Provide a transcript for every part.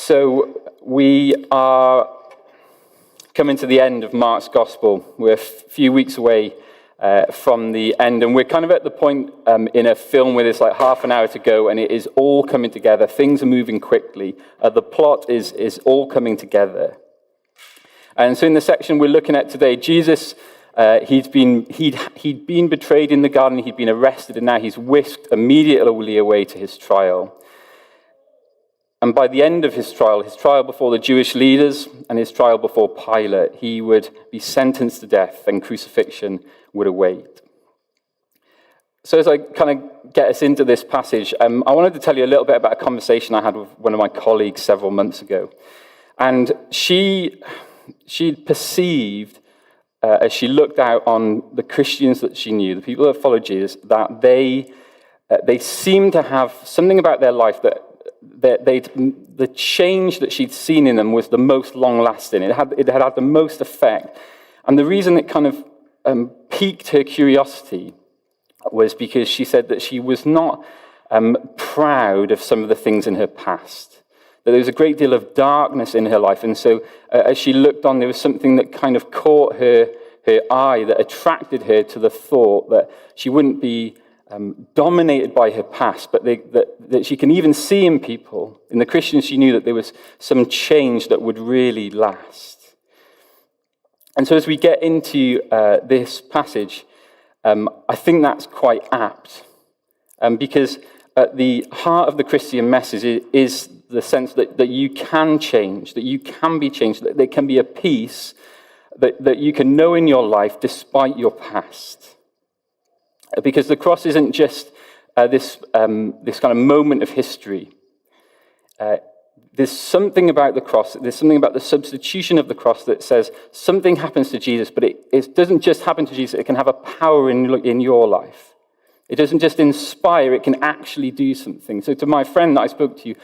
So we are coming to the end of Mark's Gospel. We're a few weeks away from the end, and we're kind of at the point in a film where there's like half an hour to go, and it is all coming together. Things are moving quickly. The plot is all coming together. And so in the section we're looking at today, Jesus, he'd been betrayed in the garden, he'd been arrested, and now he's whisked immediately away to his trial. And by the end of his trial before the Jewish leaders and his trial before Pilate, he would be sentenced to death and crucifixion would await. So as I kind of get us into this passage, I wanted to tell you a little bit about a conversation I had with one of my colleagues several months ago. And she'd perceived, as she looked out on the Christians that she knew, the people that followed Jesus, that they seemed to have something about their life that the change that she'd seen in them was the most long-lasting. It had the most effect. And the reason it kind of piqued her curiosity was because she said that she was not proud of some of the things in her past, that there was a great deal of darkness in her life. And so as she looked on, there was something that kind of caught her eye, that attracted her to the thought that she wouldn't be dominated by her past, but that she can even see in people, in the Christians she knew, that there was some change that would really last. And so as we get into this passage, I think that's quite apt, because at the heart of the Christian message is the sense that you can change, that you can be changed, that there can be a peace that you can know in your life despite your past. Because the cross isn't just this kind of moment of history. There's something about the cross, there's something about the substitution of the cross that says something happens to Jesus, but it doesn't just happen to Jesus, it can have a power in your life. It doesn't just inspire, it can actually do something. So to my friend that I spoke to you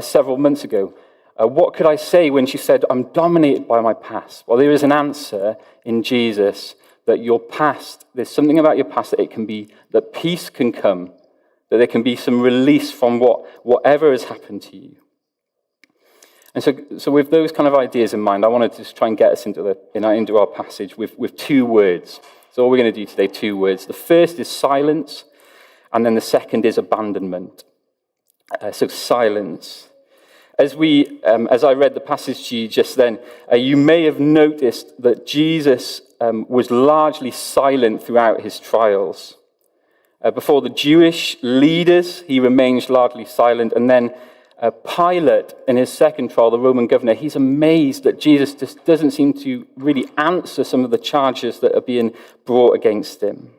several months ago, what could I say when she said, I'm dominated by my past? Well, there is an answer in Jesus. That your past, there's something about your past that peace can come, that there can be some release from whatever has happened to you. And so with those kind of ideas in mind, I wanted to just try and get us into our passage with two words. So all we're going to do today, two words. The first is silence, and then the second is abandonment. So silence. As I read the passage to you just then, you may have noticed that Jesus was largely silent throughout his trials. Before the Jewish leaders, he remains largely silent. And then Pilate, in his second trial, the Roman governor, he's amazed that Jesus just doesn't seem to really answer some of the charges that are being brought against him.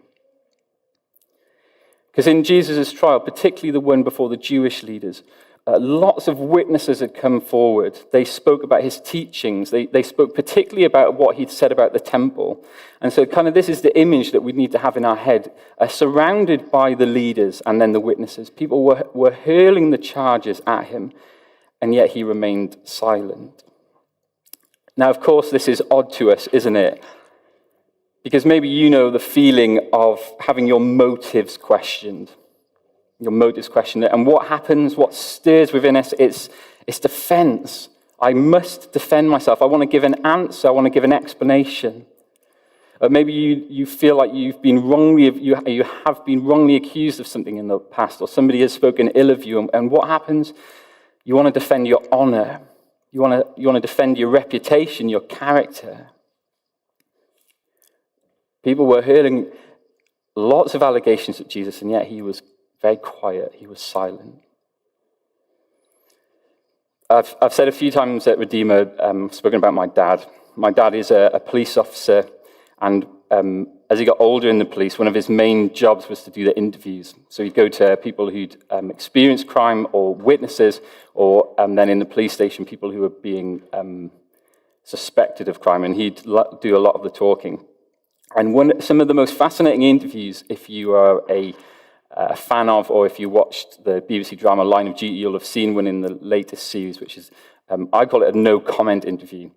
Because in Jesus' trial, particularly the one before the Jewish leaders, lots of witnesses had come forward. They spoke about his teachings. They spoke particularly about what he'd said about the temple. And so kind of this is the image that we need to have in our head, surrounded by the leaders and then the witnesses. People were hurling the charges at him, and yet he remained silent. Now, of course, this is odd to us, isn't it? Because maybe you know the feeling of having your motives questioned. Your motives questioned, and what happens, what stirs within us, it's defense. I must defend myself. I want to give an answer. I want to give an explanation. Maybe you feel like you have been wrongly accused of something in the past, or somebody has spoken ill of you, and what happens? You want to defend your honor. You want to defend your reputation, your character. People were hurling lots of allegations at Jesus, and yet he was very quiet. He was silent. I've said a few times at Redeemer, spoken about my dad. My dad is a police officer, and as he got older in the police, one of his main jobs was to do the interviews. So he'd go to people who'd experienced crime or witnesses, or then in the police station, people who were being suspected of crime, and he'd do a lot of the talking. And some of the most fascinating interviews, if you are a fan of, or if you watched the BBC drama Line of Duty, you'll have seen one in the latest series, which is, I call it a no-comment interview.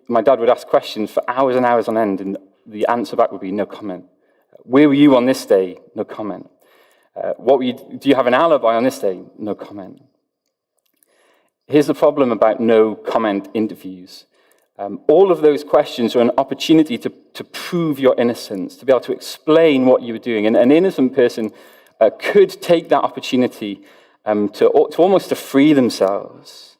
My dad would ask questions for hours and hours on end, and the answer back would be no comment. Where were you on this day? No comment. Do you have an alibi on this day? No comment. Here's the problem about no comment interviews. All of those questions are an opportunity to prove your innocence, to be able to explain what you were doing. And an innocent person could take that opportunity to almost to free themselves.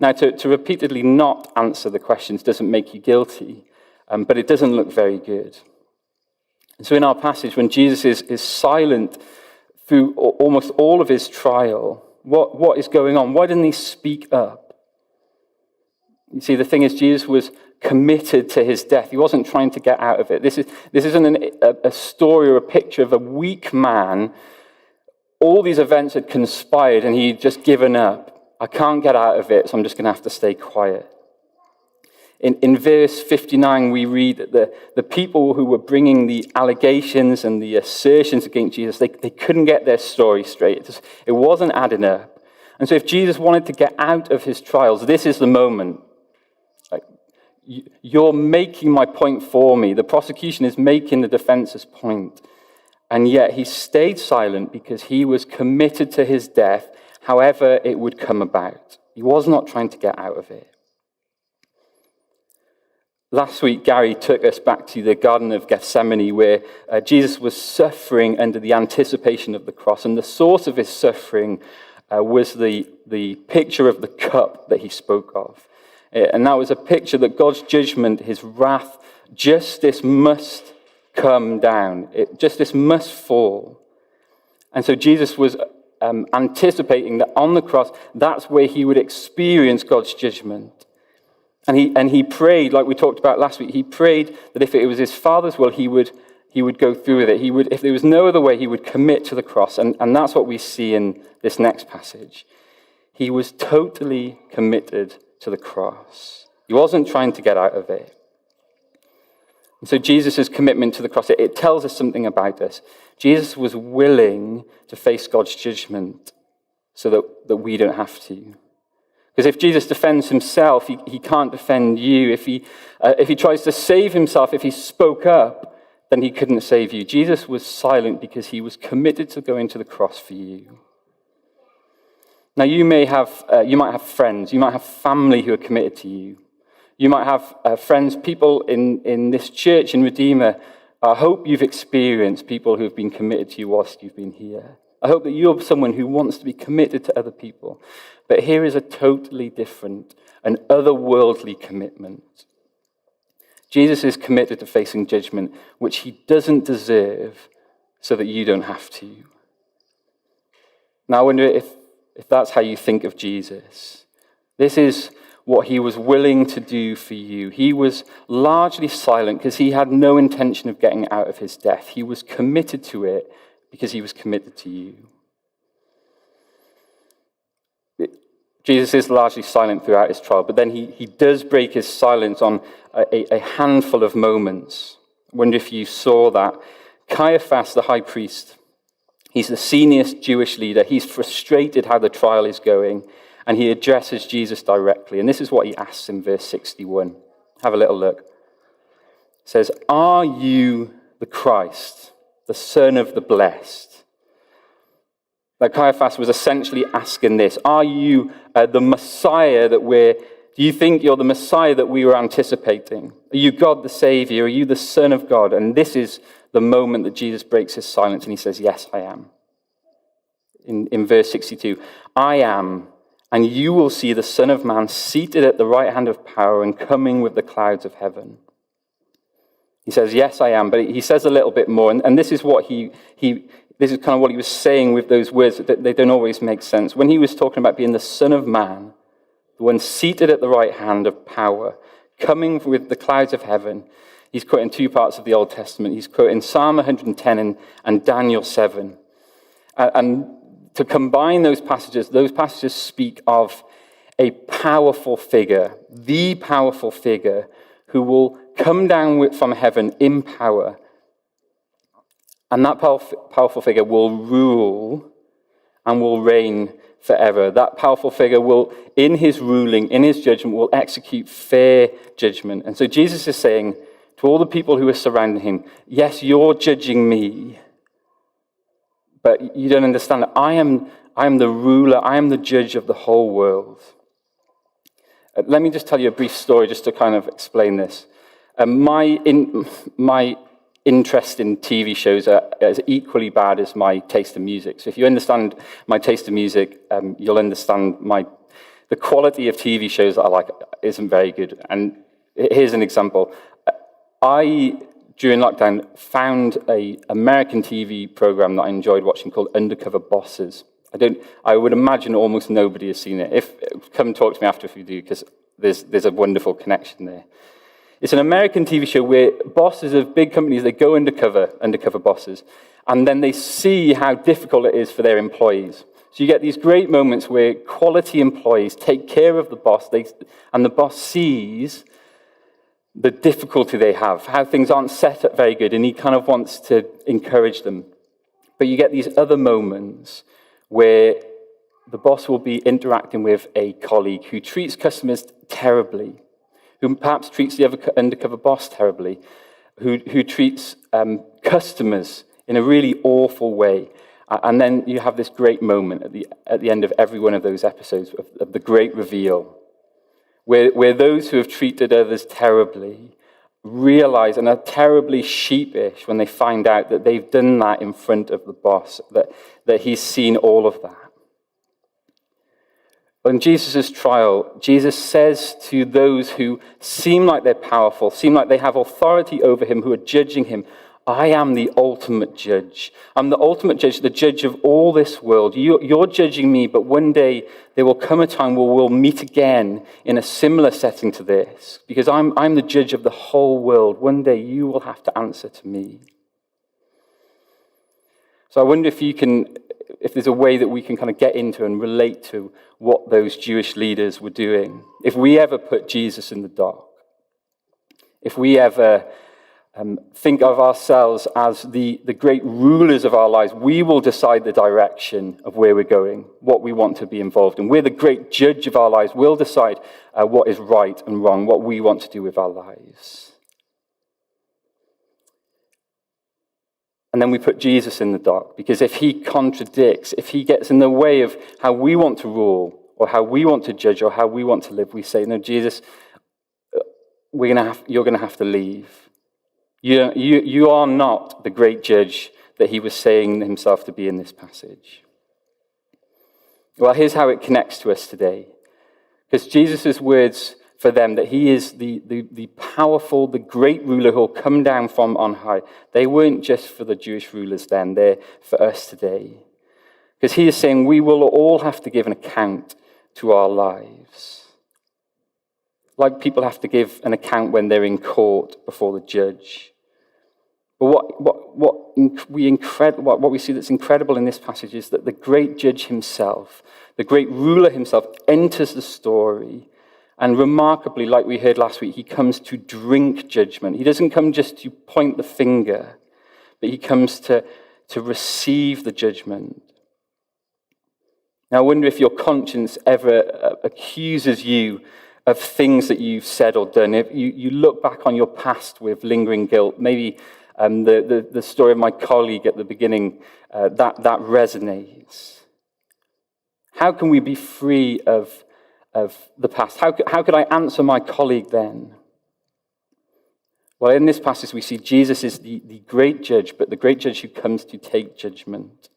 Now, to repeatedly not answer the questions doesn't make you guilty, but it doesn't look very good. And so in our passage, when Jesus is silent through almost all of his trial, what is going on? Why didn't he speak up? You see, the thing is, Jesus was committed to his death. He wasn't trying to get out of it. This isn't a story or a picture of a weak man. All these events had conspired and he'd just given up. I can't get out of it, so I'm just going to have to stay quiet. In verse 59, we read that the people who were bringing the allegations and the assertions against Jesus, they couldn't get their story straight. It wasn't adding up. And so if Jesus wanted to get out of his trials, this is the moment. You're making my point for me. The prosecution is making the defense's point. And yet he stayed silent because he was committed to his death, however it would come about. He was not trying to get out of it. Last week, Gary took us back to the Garden of Gethsemane, where Jesus was suffering under the anticipation of the cross. And the source of his suffering was the picture of the cup that he spoke of. And that was a picture that God's judgment, his wrath, justice must come down. Justice must fall. And so Jesus was anticipating that on the cross, that's where he would experience God's judgment. And he prayed, like we talked about last week, he prayed that if it was his Father's will, he would go through with it. If there was no other way, he would commit to the cross. And that's what we see in this next passage. He was totally committed to the cross. He wasn't trying to get out of it. And so Jesus' commitment to the cross, it tells us something about us. Jesus was willing to face God's judgment so that we don't have to. Because if Jesus defends himself, he can't defend you. If he tries to save himself, if he spoke up, then he couldn't save you. Jesus was silent because he was committed to going to the cross for you. Now, you might have friends, you might have family who are committed to you. You might have friends, people in this church, in Redeemer. I hope you've experienced people who have been committed to you whilst you've been here. I hope that you're someone who wants to be committed to other people. But here is a totally different, an otherworldly commitment. Jesus is committed to facing judgment, which he doesn't deserve, so that you don't have to. Now, I wonder if that's how you think of Jesus. This is what he was willing to do for you. He was largely silent because he had no intention of getting out of his death. He was committed to it because he was committed to you. Jesus is largely silent throughout his trial, but then he does break his silence on a handful of moments. I wonder if you saw that. Caiaphas, the high priest, he's the senior Jewish leader. He's frustrated how the trial is going, and he addresses Jesus directly. And this is what he asks in verse 61. Have a little look. It says, "Are you the Christ, the Son of the Blessed?" Like Caiaphas was essentially asking this. Are you the Messiah do you think you're the Messiah that we were anticipating? Are you God the Savior? Are you the Son of God? And this is the moment that Jesus breaks his silence and he says, yes, I am. In verse 62, I am, and you will see the Son of Man seated at the right hand of power and coming with the clouds of heaven. He says, yes, I am, but he says a little bit more, and this is what this is kind of what he was saying with those words, that they don't always make sense. When he was talking about being the Son of Man, the one seated at the right hand of power, coming with the clouds of heaven, he's quoting two parts of the Old Testament. He's quoting Psalm 110 and Daniel 7. And to combine those passages speak of a powerful figure, the powerful figure who will come down from heaven in power. And that powerful figure will rule and will reign forever. That powerful figure will, in his ruling, in his judgment, will execute fair judgment. And so Jesus is saying to all the people who are surrounding him, yes, you're judging me, but you don't understand that I am the ruler, I am the judge of the whole world. Let me just tell you a brief story just to kind of explain this. My interest in TV shows is equally bad as my taste in music. So if you understand my taste in music, you'll understand the quality of TV shows that I like isn't very good. And here's an example. I, during lockdown, found an American TV program that I enjoyed watching called Undercover Bosses. I would imagine almost nobody has seen it. Come talk to me after if you do, because there's a wonderful connection there. It's an American TV show where bosses of big companies, they go undercover bosses, and then they see how difficult it is for their employees. So you get these great moments where quality employees take care of the boss, and the boss sees the difficulty they have, how things aren't set up very good, and he kind of wants to encourage them. But you get these other moments where the boss will be interacting with a colleague who treats customers terribly, who perhaps treats the other undercover boss terribly, who treats customers in a really awful way. And then you have this great moment at the end of every one of those episodes of the great reveal, where those who have treated others terribly realize and are terribly sheepish when they find out that they've done that in front of the boss, that he's seen all of that. In Jesus' trial, Jesus says to those who seem like they're powerful, seem like they have authority over him, who are judging him, I am the ultimate judge. I'm the ultimate judge, the judge of all this world. You're judging me, but one day there will come a time where we'll meet again in a similar setting to this, because I'm the judge of the whole world. One day you will have to answer to me. So I wonder if there's a way that we can kind of get into and relate to what those Jewish leaders were doing. If we ever put Jesus in the dock, if we ever think of ourselves as the great rulers of our lives, we will decide the direction of where we're going, what we want to be involved in. We're the great judge of our lives. We'll decide what is right and wrong, what we want to do with our lives. And then we put Jesus in the dock, because if he contradicts, if he gets in the way of how we want to rule, or how we want to judge, or how we want to live, we say, no, Jesus, you're going to have to leave. You are not the great judge that he was saying himself to be in this passage. Well, here's how it connects to us today. Because Jesus' words for them, that he is the powerful, the great ruler who will come down from on high, they weren't just for the Jewish rulers then, they're for us today. Because he is saying we will all have to give an account to our lives. Like people have to give an account when they're in court before the judge. But what we see that's incredible in this passage is that the great judge himself, the great ruler himself, enters the story. And remarkably, like we heard last week, he comes to drink judgment. He doesn't come just to point the finger, but he comes to receive the judgment. Now, I wonder if your conscience ever accuses you of things that you've said or done. If you look back on your past with lingering guilt, maybe the story of my colleague at the beginning, that resonates. How can we be free of the past? How could I answer my colleague then? Well, in this passage we see Jesus is the great judge, but the great judge who comes to take judgment.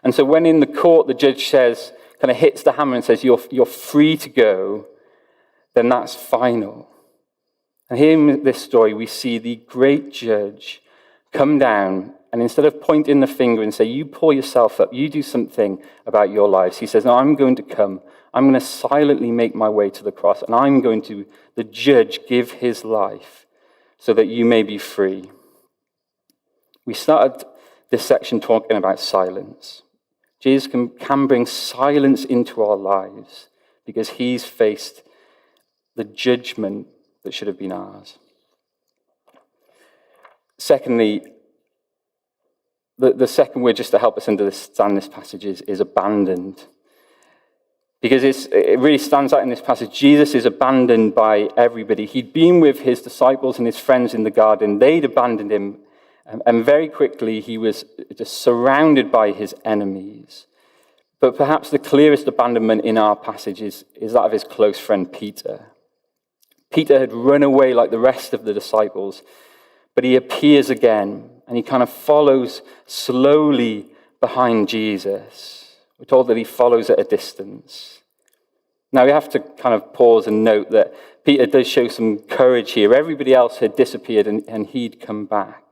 And so when in the court the judge says, kind of hits the hammer and says, you're free to go, then that's final. And here in this story, we see the great judge come down, and instead of pointing the finger and say, you pull yourself up, you do something about your lives, he says, no, I'm going to come. I'm going to silently make my way to the cross, and I'm going to, the judge, give his life so that you may be free. We started this section talking about silence. Jesus can bring silence into our lives because he's faced the judgment that should have been ours. Secondly, the second word just to help us understand this passage is abandoned. Because it really stands out in this passage. Jesus is abandoned by everybody. He'd been with his disciples and his friends in the garden. They'd abandoned him. And very quickly he was just surrounded by his enemies. But perhaps the clearest abandonment in our passage is that of his close friend Peter. Peter had run away like the rest of the disciples, but he appears again, and he kind of follows slowly behind Jesus. We're told that he follows at a distance. Now we have to kind of pause and note that Peter does show some courage here. Everybody else had disappeared, and he'd come back.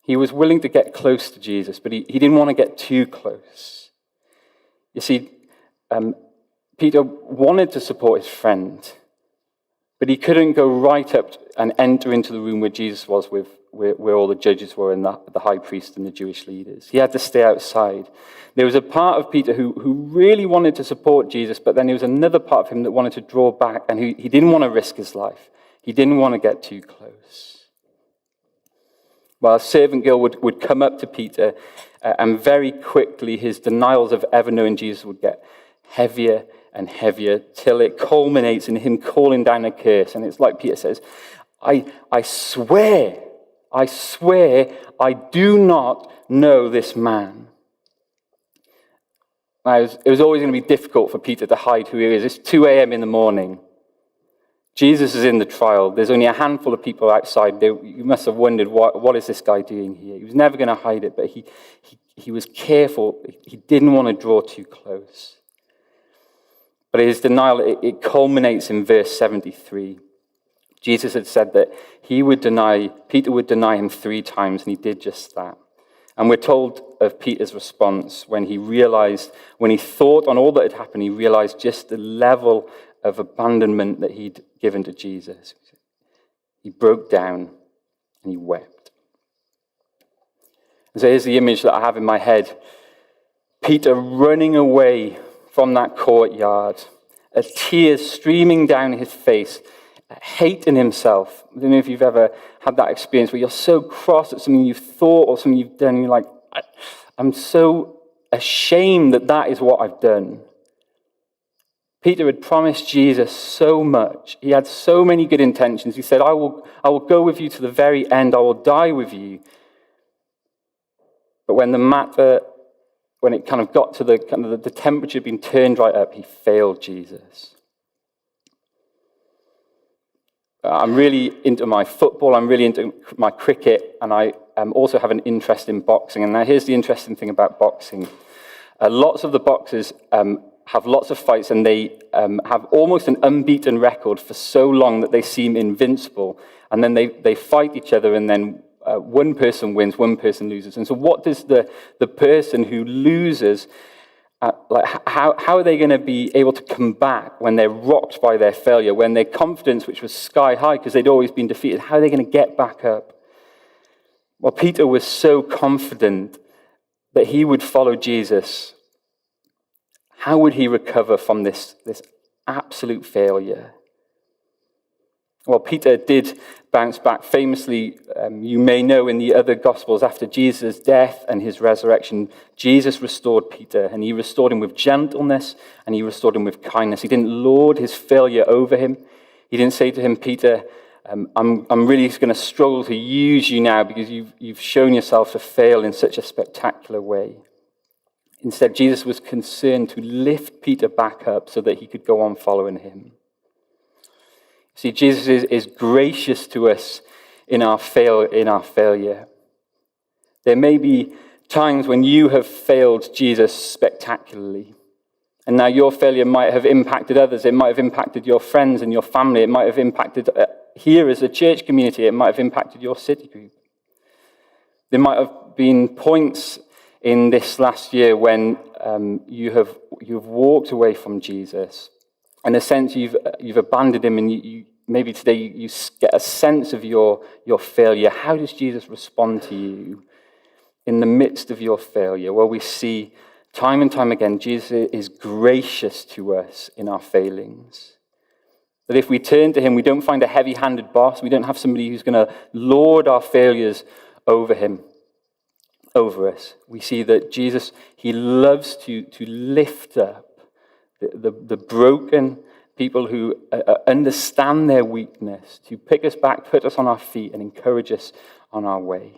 He was willing to get close to Jesus, but he didn't want to get too close. You see, Peter wanted to support his friend, but he couldn't go right up and enter into the room where Jesus was, where all the judges were and the high priest and the Jewish leaders. He had to stay outside. There was a part of Peter who really wanted to support Jesus, but then there was another part of him that wanted to draw back, and he didn't want to risk his life. He didn't want to get too close. Well, a servant girl would come up to Peter, and very quickly his denials of ever knowing Jesus would get heavier and heavier till it culminates in him calling down a curse. And it's like Peter says, I swear, I do not know this man. Now, it was always going to be difficult for Peter to hide who he is. It's 2 a.m. in the morning. Jesus is in the trial. There's only a handful of people outside. You must have wondered, what is this guy doing here? He was never going to hide it, but he was careful. He didn't want to draw too close. But his denial, it culminates in verse 73. Jesus had said that Peter would deny him 3 times, and he did just that. And we're told of Peter's response when he thought on all that had happened, he realized just the level of abandonment that he'd given to Jesus. He broke down and he wept. And so here's the image that I have in my head. Peter running away from that courtyard, tears streaming down his face, hate in himself. I don't know if you've ever had that experience where you're so cross at something you've thought or something you've done, and you're like, I'm so ashamed that is what I've done. Peter had promised Jesus so much. He had so many good intentions. He said, I will go with you to the very end. I will die with you. But when it kind of got to the temperature being turned right up, he failed Jesus. I'm really into my football. I'm really into my cricket. And I also have an interest in boxing. And now here's the interesting thing about boxing. Lots of the boxers have lots of fights, and they have almost an unbeaten record for so long that they seem invincible. And then they fight each other, and then one person wins, one person loses. And so what does the person who loses, how are they going to be able to come back when they're rocked by their failure, when their confidence, which was sky high because they'd always been defeated, how are they going to get back up? Well, Peter was so confident that he would follow Jesus. How would he recover from this absolute failure? Well, Peter did bounce back. Famously, you may know in the other Gospels, after Jesus' death and his resurrection, Jesus restored Peter, and he restored him with gentleness, and he restored him with kindness. He didn't lord his failure over him. He didn't say to him, Peter, I'm really going to struggle to use you now because you've shown yourself to fail in such a spectacular way. Instead, Jesus was concerned to lift Peter back up so that he could go on following him. See, Jesus is gracious to us in our failure. There may be times when you have failed Jesus spectacularly. And now your failure might have impacted others. It might have impacted your friends and your family. It might have impacted here as a church community. It might have impacted your city group. There might have been points in this last year when you've walked away from Jesus. In a sense, you've abandoned him, and maybe today you get a sense of your failure. How does Jesus respond to you in the midst of your failure? Well, we see time and time again, Jesus is gracious to us in our failings. That if we turn to him, we don't find a heavy-handed boss. We don't have somebody who's going to lord our failures over us. We see that Jesus, he loves to lift up the broken people who understand their weakness, to pick us back, put us on our feet, and encourage us on our way.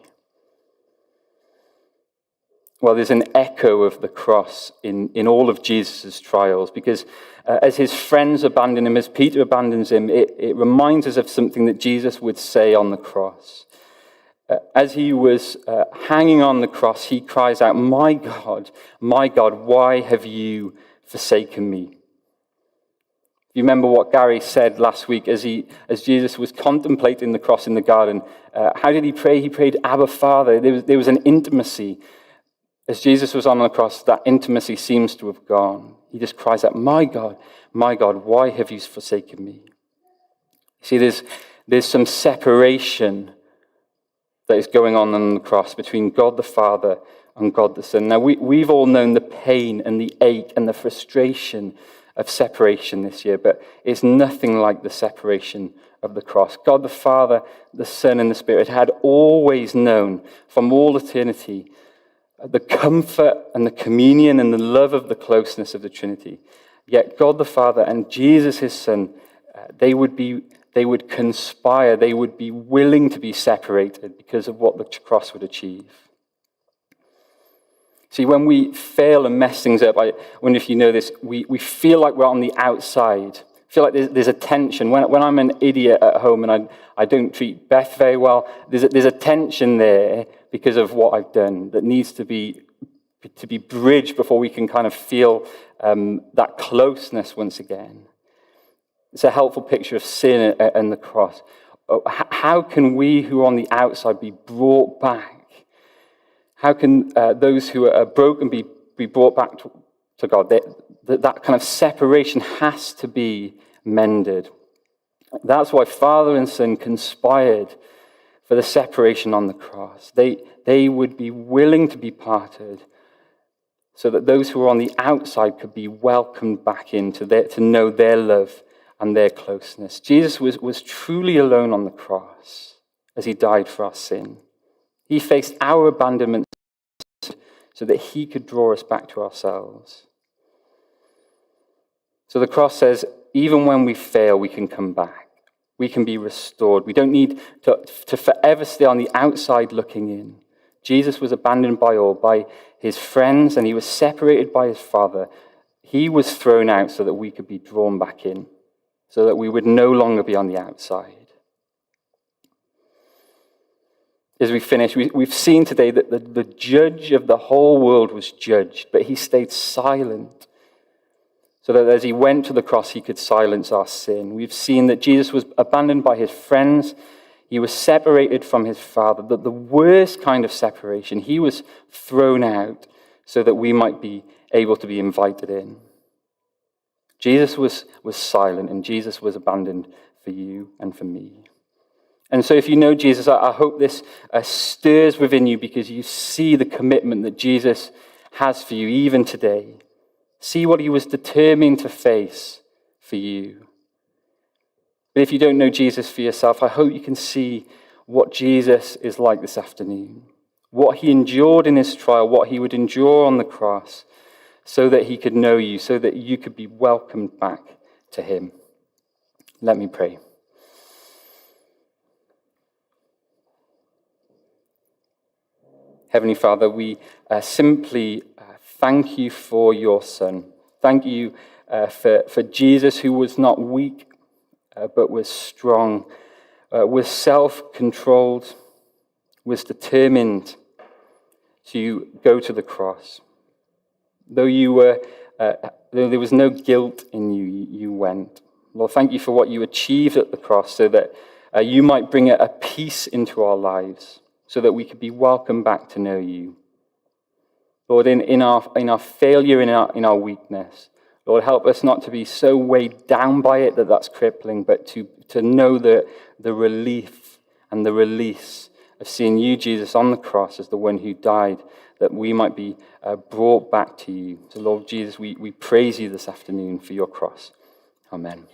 well, there's an echo of the cross in all of Jesus' trials, because as his friends abandon him, as Peter abandons him, it reminds us of something that Jesus would say on the cross. As he was hanging on the cross, he cries out, my God, why have you forsaken me?" You remember what Gary said last week as Jesus was contemplating the cross in the garden. How did he pray? He prayed, "Abba, Father." There was an intimacy. As Jesus was on the cross, that intimacy seems to have gone. He just cries out, my God, why have you forsaken me?" See, there's some separation that is going on the cross between God the Father and God the Son. Now, we've all known the pain and the ache and the frustration of separation this year, but it's nothing like the separation of the cross. God the Father, the Son, and the Spirit had always known from all eternity the comfort and the communion and the love of the closeness of the Trinity. Yet God the Father and Jesus, his Son, they would conspire, they would be willing to be separated because of what the cross would achieve. See, when we fail and mess things up, I wonder if you know this, we feel like we're on the outside. I feel like there's a tension. When I'm an idiot at home and I don't treat Beth very well, there's a tension there because of what I've done that needs to be bridged before we can kind of feel that closeness once again. It's a helpful picture of sin and the cross. How can we who are on the outside be brought back? How can those who are broken be brought back to God? That kind of separation has to be mended. That's why Father and Son conspired for the separation on the cross. They would be willing to be parted so that those who are on the outside could be welcomed back in to know their love and their closeness. Jesus was truly alone on the cross as he died for our sin. He faced our abandonment so that he could draw us back to ourselves. So the cross says, even when we fail, we can come back. We can be restored. We don't need to forever stay on the outside looking in. Jesus was abandoned by all, by his friends, and he was separated by his Father. He was thrown out so that we could be drawn back in, so that we would no longer be on the outside. As we finish, we've seen today that the judge of the whole world was judged, but he stayed silent so that as he went to the cross, he could silence our sin. We've seen that Jesus was abandoned by his friends. He was separated from his Father, the worst kind of separation. He was thrown out so that we might be able to be invited in. Jesus was silent, and Jesus was abandoned for you and for me. And so if you know Jesus, I hope this stirs within you because you see the commitment that Jesus has for you even today. See what he was determined to face for you. But if you don't know Jesus for yourself, I hope you can see what Jesus is like this afternoon. What he endured in his trial, what he would endure on the cross, so that he could know you, so that you could be welcomed back to him. Let me pray. Heavenly Father, we simply thank you for your Son. Thank you for Jesus, who was not weak, but was strong, was self-controlled, was determined to go to the cross. Though there was no guilt in you, you went. Lord, thank you for what you achieved at the cross so that you might bring a peace into our lives, so that we could be welcomed back to know you. Lord, in our failure, in our weakness, Lord, help us not to be so weighed down by it that's crippling, but to know the relief and the release of seeing you, Jesus, on the cross as the one who died, that we might be brought back to you. So, Lord Jesus, we praise you this afternoon for your cross. Amen.